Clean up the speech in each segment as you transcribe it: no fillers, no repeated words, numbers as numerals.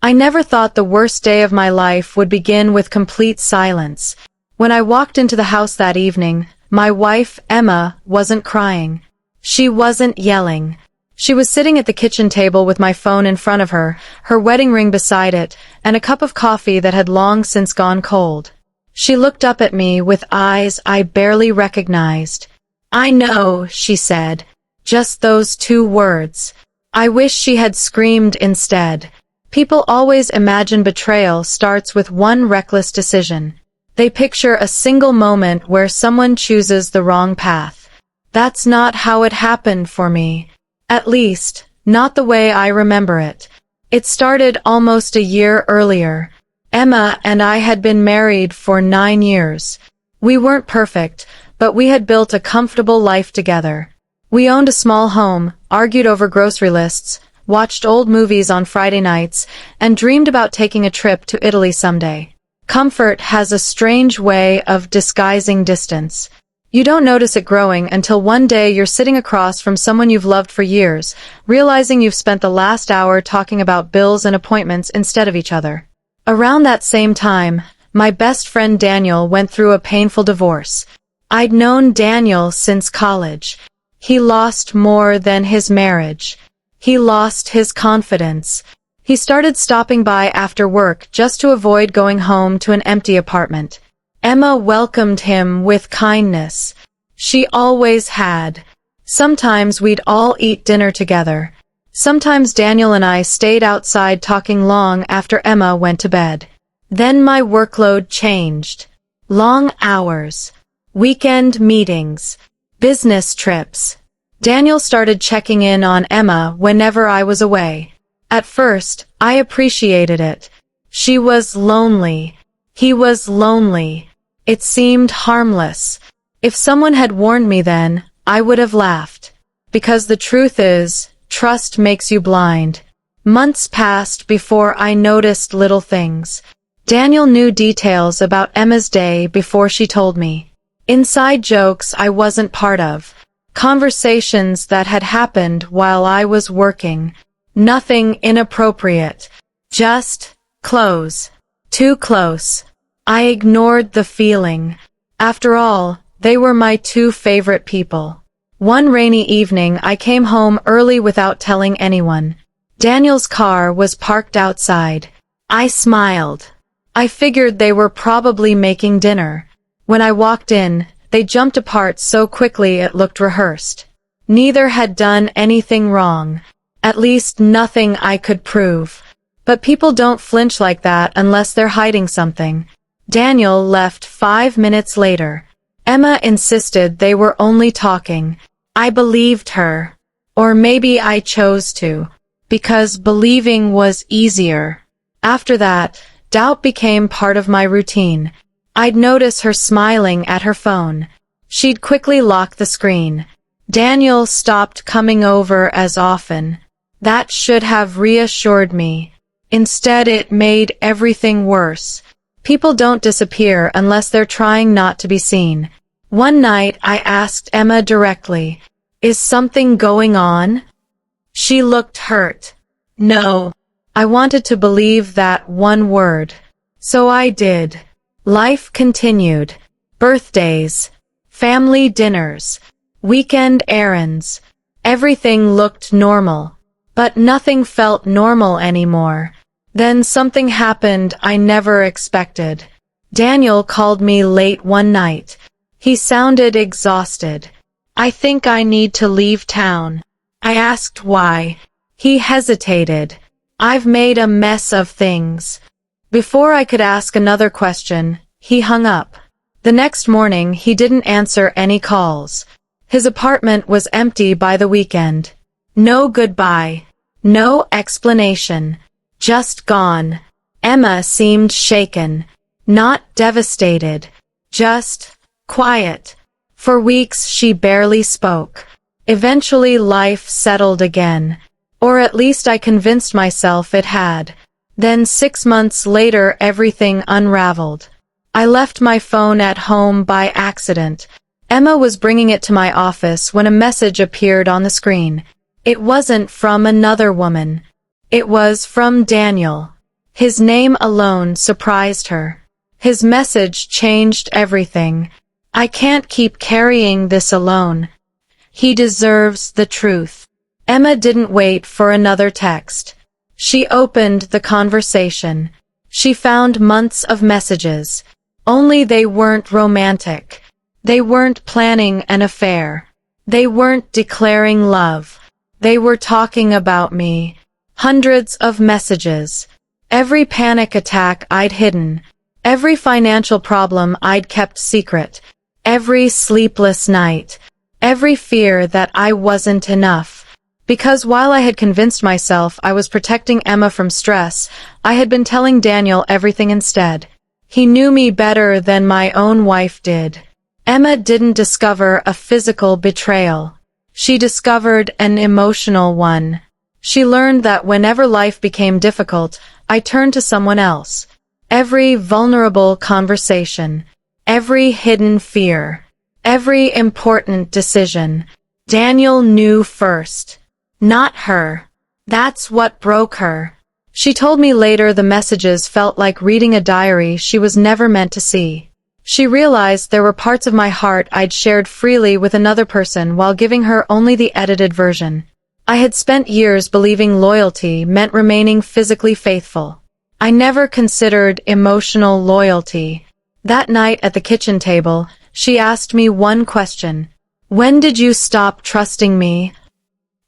I never thought the worst day of my life would begin with complete silence. When I walked into the house that evening, my wife, Emma, wasn't crying. She wasn't yelling. She was sitting at the kitchen table with my phone in front of her, her wedding ring beside it, and a cup of coffee that had long since gone cold. She looked up at me with eyes I barely recognized. "I know," she said. Just those 2 words. I wish she had screamed instead. People always imagine betrayal starts with one reckless decision. They picture a single moment where someone chooses the wrong path. That's not how it happened for me. At least, not the way I remember it. It started almost a year earlier. Emma and I had been married for 9 years. We weren't perfect, but we had built a comfortable life together. We owned a small home, argued over grocery lists, watched old movies on Friday nights, and dreamed about taking a trip to Italy someday. Comfort has a strange way of disguising distance. You don't notice it growing until one day you're sitting across from someone you've loved for years, realizing you've spent the last hour talking about bills and appointments instead of each other. Around that same time, my best friend Daniel went through a painful divorce. I'd known Daniel since college. He lost more than his marriage. He lost his confidence. He started stopping by after work just to avoid going home to an empty apartment. Emma welcomed him with kindness. She always had. Sometimes we'd all eat dinner together. Sometimes Daniel and I stayed outside talking long after Emma went to bed. Then my workload changed. Long hours. Weekend meetings. Business trips. Daniel started checking in on Emma whenever I was away. At first, I appreciated it. She was lonely. He was lonely. It seemed harmless. If someone had warned me then, I would have laughed. Because the truth is, trust makes you blind. Months passed before I noticed little things. Daniel knew details about Emma's day before she told me. Inside jokes I wasn't part of. Conversations that had happened while I was working. Nothing inappropriate. Just close. Too close. I ignored the feeling. After all, they were my 2 favorite people. One rainy evening I came home early without telling anyone. Daniel's car was parked outside. I smiled. I figured they were probably making dinner. When I walked in, they jumped apart so quickly it looked rehearsed. Neither had done anything wrong. At least nothing I could prove. But people don't flinch like that unless they're hiding something. Daniel left 5 minutes later. Emma insisted they were only talking. I believed her. Or maybe I chose to. Because believing was easier. After that, doubt became part of my routine. I'd notice her smiling at her phone. She'd quickly lock the screen. Daniel stopped coming over as often. That should have reassured me. Instead, it made everything worse. People don't disappear unless they're trying not to be seen. One night, I asked Emma directly, "Is something going on?" She looked hurt. No. I wanted to believe that one word. So I did. Life continued. Birthdays. Family dinners. Weekend errands. Everything looked normal. But nothing felt normal anymore. Then something happened I never expected. Daniel called me late one night. He sounded exhausted. "I think I need to leave town." I asked why. He hesitated. "I've made a mess of things." Before I could ask another question, he hung up. The next morning, he didn't answer any calls. His apartment was empty by the weekend. No goodbye. No explanation. Just gone. Emma seemed shaken. Not devastated. Just quiet. For weeks she barely spoke. Eventually life settled again. Or at least I convinced myself it had. Then 6 months later everything unraveled. I left my phone at home by accident. Emma was bringing it to my office when a message appeared on the screen. It wasn't from another woman. It was from Daniel. His name alone surprised her. His message changed everything. I can't keep carrying this alone. He deserves the truth. Emma didn't wait for another text. She opened the conversation. She found months of messages. Only they weren't romantic. They weren't planning an affair. They weren't declaring love. They were talking about me. Hundreds of messages. Every panic attack I'd hidden. Every financial problem I'd kept secret. Every sleepless night. Every fear that I wasn't enough. Because while I had convinced myself I was protecting Emma from stress, I had been telling Daniel everything instead. He knew me better than my own wife did. Emma didn't discover a physical betrayal. She discovered an emotional one. She learned that whenever life became difficult, I turned to someone else. Every vulnerable conversation, every hidden fear, every important decision, Daniel knew first. Not her. That's what broke her. She told me later the messages felt like reading a diary she was never meant to see. She realized there were parts of my heart I'd shared freely with another person while giving her only the edited version. I had spent years believing loyalty meant remaining physically faithful. I never considered emotional loyalty. That night at the kitchen table, she asked me one question. When did you stop trusting me?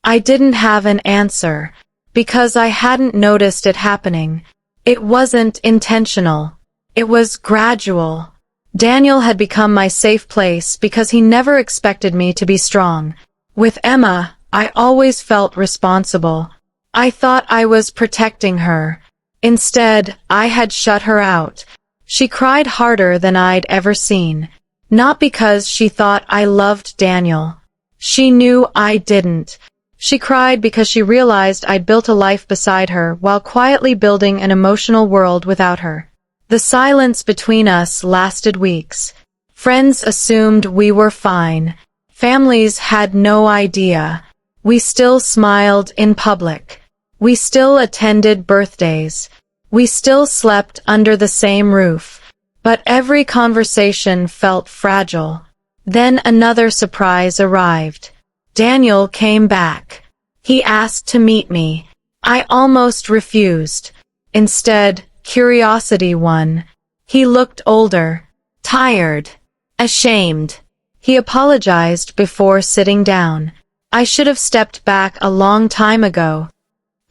I didn't have an answer, because I hadn't noticed it happening. It wasn't intentional. It was gradual. Daniel had become my safe place because he never expected me to be strong. With Emma, I always felt responsible. I thought I was protecting her. Instead, I had shut her out. She cried harder than I'd ever seen. Not because she thought I loved Daniel. She knew I didn't. She cried because she realized I'd built a life beside her while quietly building an emotional world without her. The silence between us lasted weeks. Friends assumed we were fine. Families had no idea. We still smiled in public. We still attended birthdays. We still slept under the same roof. But every conversation felt fragile. Then another surprise arrived. Daniel came back. He asked to meet me. I almost refused. Instead, curiosity won. He looked older, tired, ashamed. He apologized before sitting down. I should have stepped back a long time ago.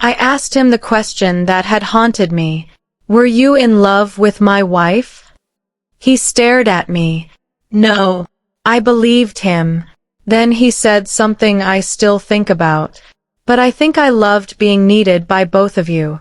I asked him the question that had haunted me. Were you in love with my wife? He stared at me. No. I believed him. Then he said something I still think about. But I think I loved being needed by both of you.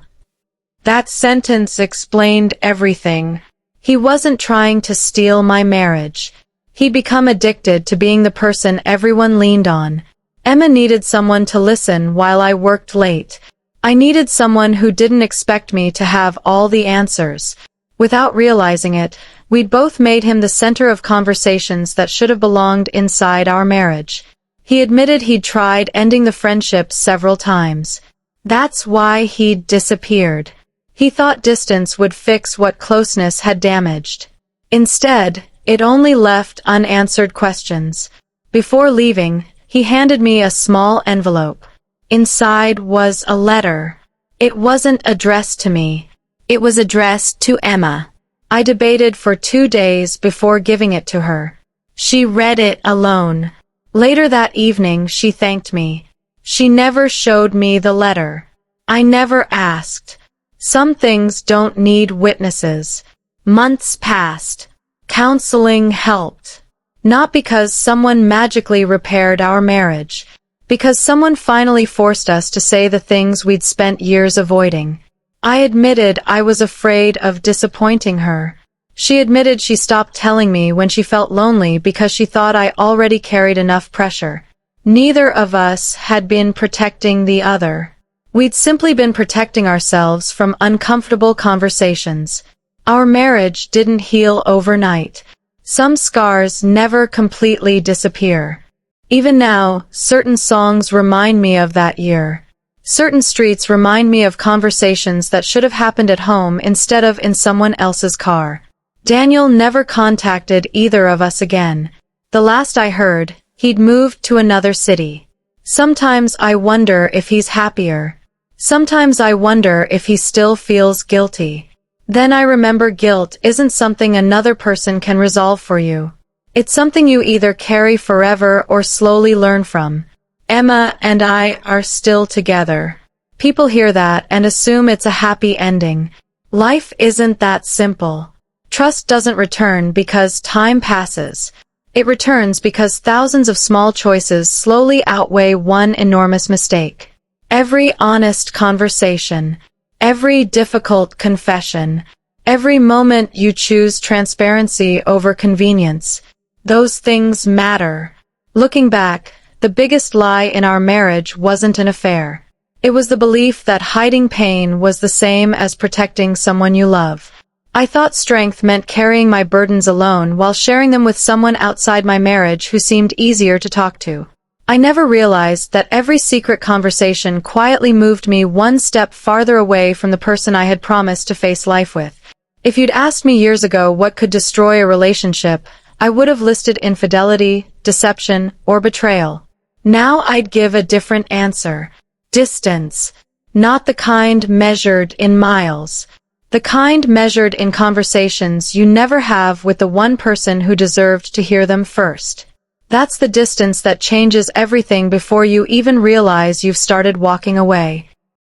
That sentence explained everything. He wasn't trying to steal my marriage. He'd become addicted to being the person everyone leaned on. Emma needed someone to listen while I worked late. I needed someone who didn't expect me to have all the answers. Without realizing it, we'd both made him the center of conversations that should have belonged inside our marriage. He admitted he'd tried ending the friendship several times. That's why he'd disappeared. He thought distance would fix what closeness had damaged. Instead, it only left unanswered questions. Before leaving, he handed me a small envelope. Inside was a letter. It wasn't addressed to me. It was addressed to Emma. I debated for 2 days before giving it to her. She read it alone. Later that evening, she thanked me. She never showed me the letter. I never asked. Some things don't need witnesses. Months passed. Counseling helped. Not because someone magically repaired our marriage. Because someone finally forced us to say the things we'd spent years avoiding. I admitted I was afraid of disappointing her. She admitted she stopped telling me when she felt lonely because she thought I already carried enough pressure. Neither of us had been protecting the other. We'd simply been protecting ourselves from uncomfortable conversations. Our marriage didn't heal overnight. Some scars never completely disappear. Even now, certain songs remind me of that year. Certain streets remind me of conversations that should have happened at home instead of in someone else's car. Daniel never contacted either of us again. The last I heard, he'd moved to another city. Sometimes I wonder if he's happier. Sometimes I wonder if he still feels guilty. Then I remember guilt isn't something another person can resolve for you. It's something you either carry forever or slowly learn from. Emma and I are still together. People hear that and assume it's a happy ending. Life isn't that simple. Trust doesn't return because time passes. It returns because thousands of small choices slowly outweigh one enormous mistake. Every honest conversation, every difficult confession, every moment you choose transparency over convenience, those things matter. Looking back, the biggest lie in our marriage wasn't an affair. It was the belief that hiding pain was the same as protecting someone you love. I thought strength meant carrying my burdens alone while sharing them with someone outside my marriage who seemed easier to talk to. I never realized that every secret conversation quietly moved me one step farther away from the person I had promised to face life with. If you'd asked me years ago what could destroy a relationship, I would have listed infidelity, deception, or betrayal. Now I'd give a different answer. Distance. Not the kind measured in miles. The kind measured in conversations you never have with the one person who deserved to hear them first. That's the distance that changes everything before you even realize you've started walking away.